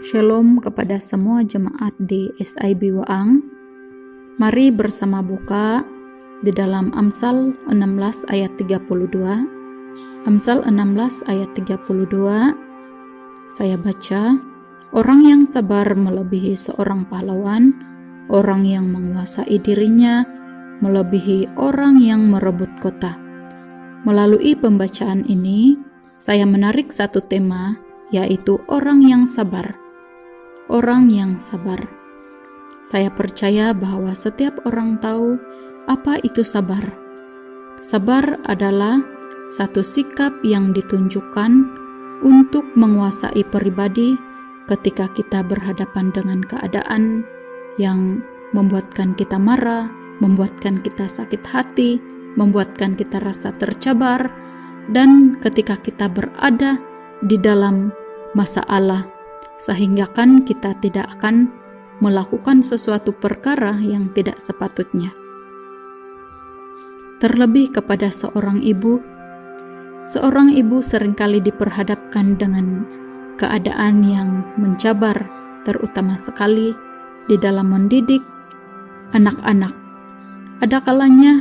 Shalom kepada semua jemaat di SIB Waang. Mari bersama buka di dalam Amsal 16 ayat 32. Amsal 16 ayat 32. Saya baca, orang yang sabar melebihi seorang pahlawan, orang yang menguasai dirinya melebihi orang yang merebut kota. Melalui pembacaan ini, saya menarik satu tema, yaitu orang yang sabar. Orang yang sabar. Saya percaya bahwa setiap orang tahu apa itu sabar. Sabar adalah satu sikap yang ditunjukkan untuk menguasai pribadi ketika kita berhadapan dengan keadaan yang membuatkan kita marah, membuatkan kita sakit hati, membuatkan kita rasa tercabar, dan ketika kita berada di dalam masalah, sehingga kan kita tidak akan melakukan sesuatu perkara yang tidak sepatutnya. Terlebih kepada seorang ibu seringkali diperhadapkan dengan keadaan yang mencabar, terutama sekali di dalam mendidik anak-anak. Ada kalanya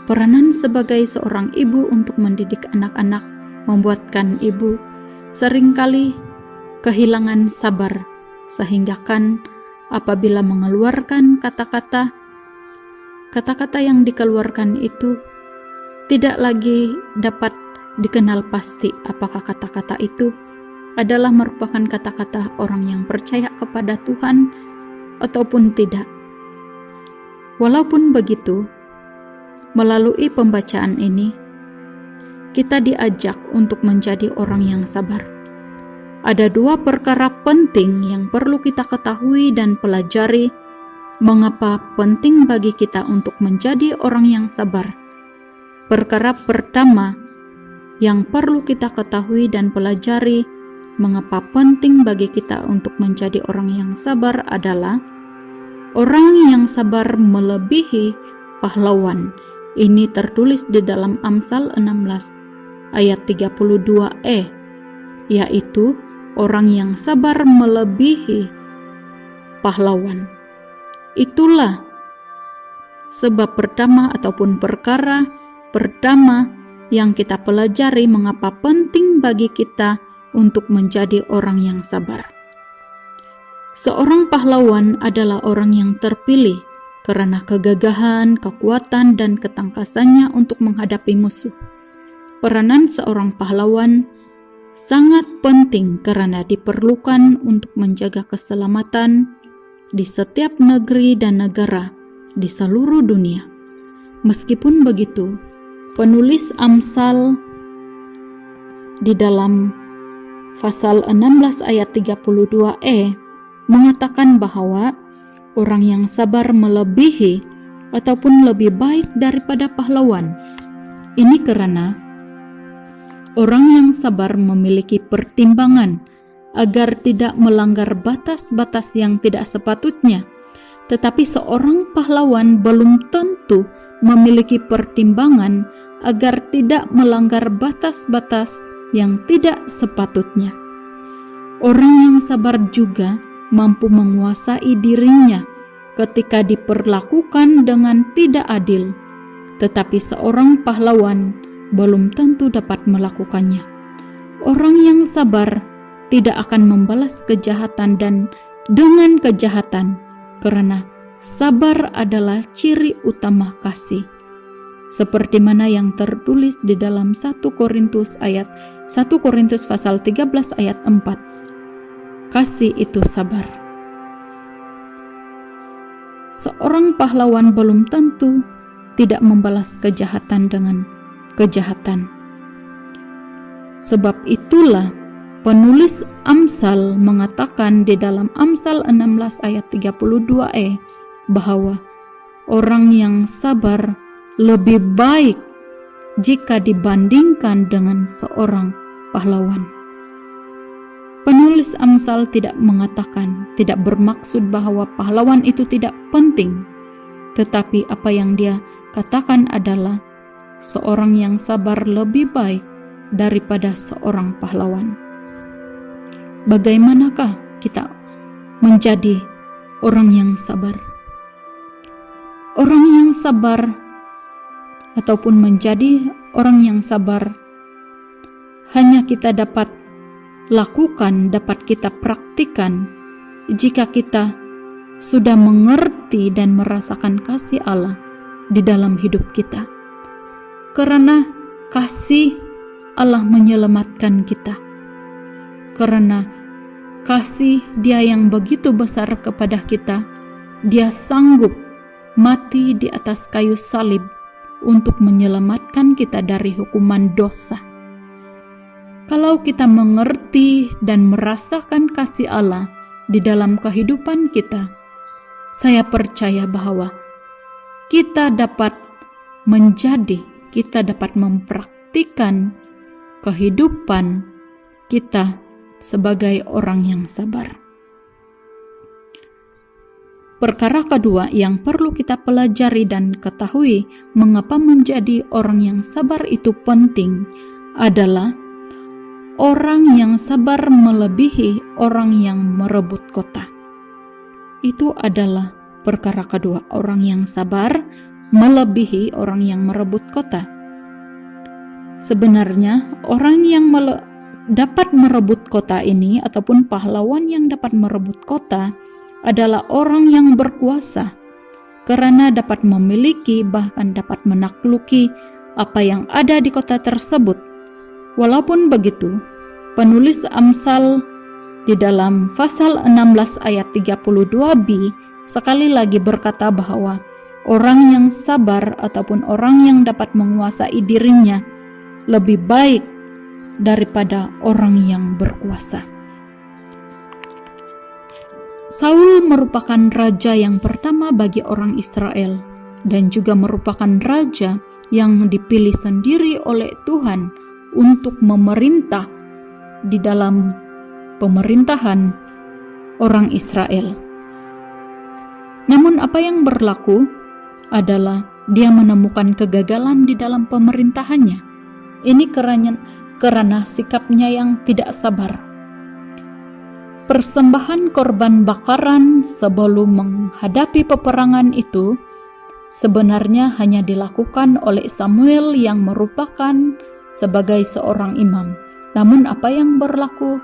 peranan sebagai seorang ibu untuk mendidik anak-anak membuatkan ibu seringkali kehilangan sabar, sehingga kan apabila mengeluarkan kata-kata yang dikeluarkan itu tidak lagi dapat dikenal pasti apakah kata-kata itu adalah merupakan kata-kata orang yang percaya kepada Tuhan ataupun tidak. Walaupun begitu, melalui pembacaan ini kita diajak untuk menjadi orang yang sabar. Ada dua perkara penting yang perlu kita ketahui dan pelajari mengapa penting bagi kita untuk menjadi orang yang sabar. Perkara pertama yang perlu kita ketahui dan pelajari mengapa penting bagi kita untuk menjadi orang yang sabar adalah orang yang sabar melebihi pahlawan. Ini tertulis di dalam Amsal 16 ayat 32e, yaitu orang yang sabar melebihi pahlawan. Itulah sebab pertama ataupun perkara pertama yang kita pelajari mengapa penting bagi kita untuk menjadi orang yang sabar. Seorang pahlawan adalah orang yang terpilih karena kegagahan, kekuatan, dan ketangkasannya untuk menghadapi musuh. Peranan seorang pahlawan sangat penting karena diperlukan untuk menjaga keselamatan di setiap negeri dan negara di seluruh dunia. Meskipun begitu, penulis Amsal di dalam pasal 16 ayat 32e mengatakan bahwa orang yang sabar melebihi ataupun lebih baik daripada pahlawan. Ini karena orang yang sabar memiliki pertimbangan agar tidak melanggar batas-batas yang tidak sepatutnya. Tetapi seorang pahlawan belum tentu memiliki pertimbangan agar tidak melanggar batas-batas yang tidak sepatutnya. Orang yang sabar juga mampu menguasai dirinya ketika diperlakukan dengan tidak adil. Tetapi seorang pahlawan belum tentu dapat melakukannya. Orang yang sabar tidak akan membalas kejahatan dan dengan kejahatan, karena sabar adalah ciri utama kasih. Seperti mana yang tertulis di dalam 1 Korintus pasal 13 ayat 4. Kasih itu sabar. Seorang pahlawan belum tentu tidak membalas kejahatan dengan kejahatan. Sebab itulah penulis Amsal mengatakan di dalam Amsal 16 ayat 32e bahwa orang yang sabar lebih baik jika dibandingkan dengan seorang pahlawan. Penulis Amsal tidak bermaksud bahwa pahlawan itu tidak penting, tetapi apa yang dia katakan adalah seorang yang sabar lebih baik daripada seorang pahlawan. Bagaimanakah kita menjadi orang yang sabar. Orang yang sabar ataupun menjadi orang yang sabar hanya kita dapat lakukan, dapat kita praktikan jika kita sudah mengerti dan merasakan kasih Allah di dalam hidup kita. Karena kasih Allah menyelamatkan kita. Karena kasih Dia yang begitu besar kepada kita, Dia sanggup mati di atas kayu salib untuk menyelamatkan kita dari hukuman dosa. Kalau kita mengerti dan merasakan kasih Allah di dalam kehidupan kita, saya percaya bahwa kita dapat mempraktikkan kehidupan kita sebagai orang yang sabar. Perkara kedua yang perlu kita pelajari dan ketahui mengapa menjadi orang yang sabar itu penting adalah orang yang sabar melebihi orang yang merebut kota. Itu adalah perkara kedua, orang yang sabar melebihi orang yang merebut kota. Sebenarnya orang yang dapat merebut kota ini ataupun pahlawan yang dapat merebut kota adalah orang yang berkuasa, karena dapat memiliki bahkan dapat menaklukki apa yang ada di kota tersebut. Walaupun begitu, penulis Amsal di dalam pasal 16 ayat 32b sekali lagi berkata bahwa orang yang sabar ataupun orang yang dapat menguasai dirinya lebih baik daripada orang yang berkuasa. Saul merupakan raja yang pertama bagi orang Israel dan juga merupakan raja yang dipilih sendiri oleh Tuhan untuk memerintah di dalam pemerintahan orang Israel. Namun apa yang berlaku adalah dia menemukan kegagalan di dalam pemerintahannya. Ini karena sikapnya yang tidak sabar. Persembahan korban bakaran sebelum menghadapi peperangan itu sebenarnya hanya dilakukan oleh Samuel yang merupakan sebagai seorang imam. Namun apa yang berlaku?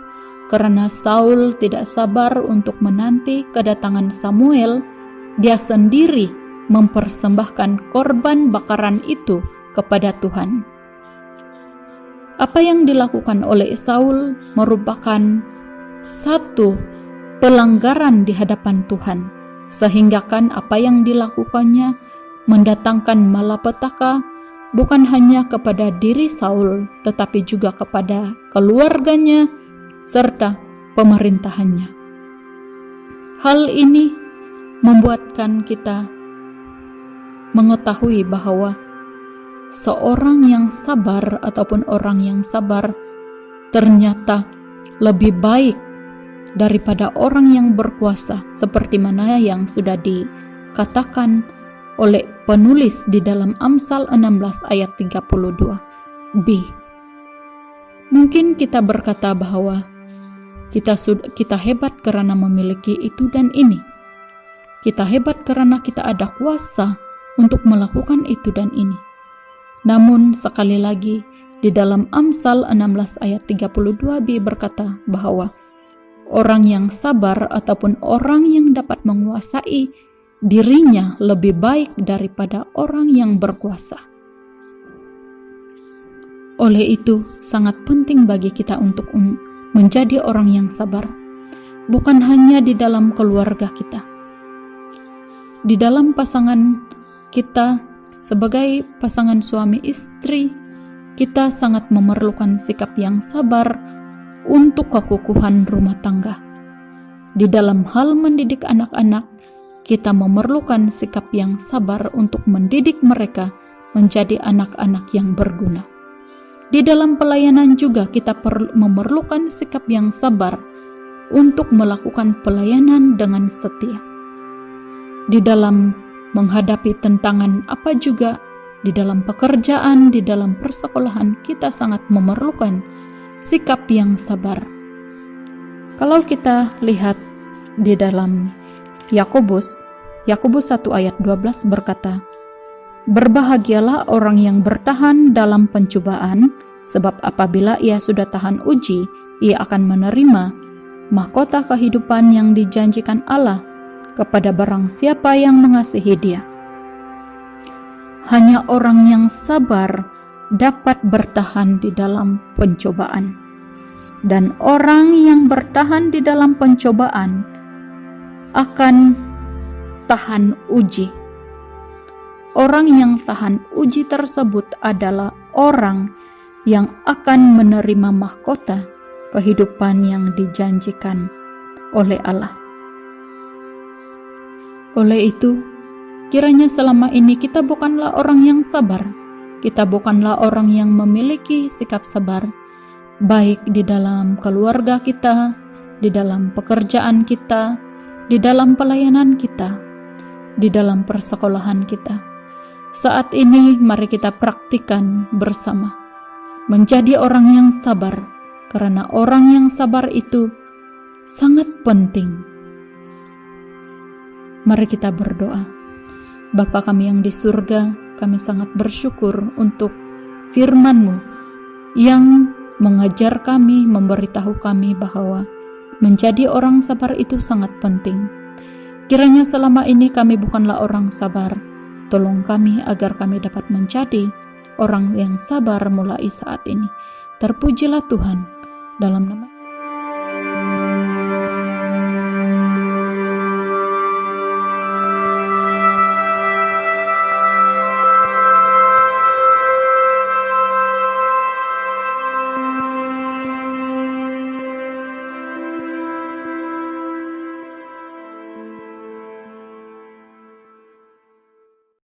Karena Saul tidak sabar untuk menanti kedatangan Samuel, dia sendiri mempersembahkan korban bakaran itu kepada Tuhan. Apa yang dilakukan oleh Saul merupakan satu pelanggaran di hadapan Tuhan, sehingga kan apa yang dilakukannya mendatangkan malapetaka bukan hanya kepada diri Saul, tetapi juga kepada keluarganya serta pemerintahannya. Hal ini membuatkan kita mengetahui bahwa seorang yang sabar ataupun orang yang sabar ternyata lebih baik daripada orang yang berkuasa, seperti mana yang sudah dikatakan oleh penulis di dalam Amsal 16 ayat 32b. Mungkin kita berkata bahwa kita hebat karena memiliki itu dan ini. Kita hebat karena kita ada kuasa untuk melakukan itu dan ini. Namun sekali lagi di dalam Amsal 16 ayat 32b berkata bahwa orang yang sabar ataupun orang yang dapat menguasai dirinya lebih baik daripada orang yang berkuasa. Oleh itu, sangat penting bagi kita untuk menjadi orang yang sabar, bukan hanya di dalam keluarga kita. Di dalam pasangan kita sebagai pasangan suami istri, kita sangat memerlukan sikap yang sabar untuk kekukuhan rumah tangga. Di dalam hal mendidik anak-anak, kita memerlukan sikap yang sabar untuk mendidik mereka menjadi anak-anak yang berguna. Di dalam pelayanan juga kita memerlukan sikap yang sabar untuk melakukan pelayanan dengan setia. Di dalam menghadapi tantangan apa juga, di dalam pekerjaan, di dalam persekolahan, kita sangat memerlukan sikap yang sabar. Kalau kita lihat di dalam Yakobus 1 ayat 12 berkata, "Berbahagialah orang yang bertahan dalam pencobaan, sebab apabila ia sudah tahan uji, ia akan menerima mahkota kehidupan yang dijanjikan Allah kepada barang siapa yang mengasihi Dia." Hanya orang yang sabar dapat bertahan di dalam pencobaan. Dan orang yang bertahan di dalam pencobaan akan tahan uji. Orang yang tahan uji tersebut adalah orang yang akan menerima mahkota kehidupan yang dijanjikan oleh Allah. Oleh itu, kiranya selama ini kita bukanlah orang yang sabar. Kita bukanlah orang yang memiliki sikap sabar, baik di dalam keluarga kita, di dalam pekerjaan kita, di dalam pelayanan kita, di dalam persekolahan kita. Saat ini mari kita praktikkan bersama menjadi orang yang sabar, karena orang yang sabar itu sangat penting. Mari kita berdoa. Bapa kami yang di surga, kami sangat bersyukur untuk firman-Mu yang mengajar kami, memberitahu kami bahwa menjadi orang sabar itu sangat penting. Kiranya selama ini kami bukanlah orang sabar. Tolong kami agar kami dapat menjadi orang yang sabar mulai saat ini. Terpujilah Tuhan dalam nama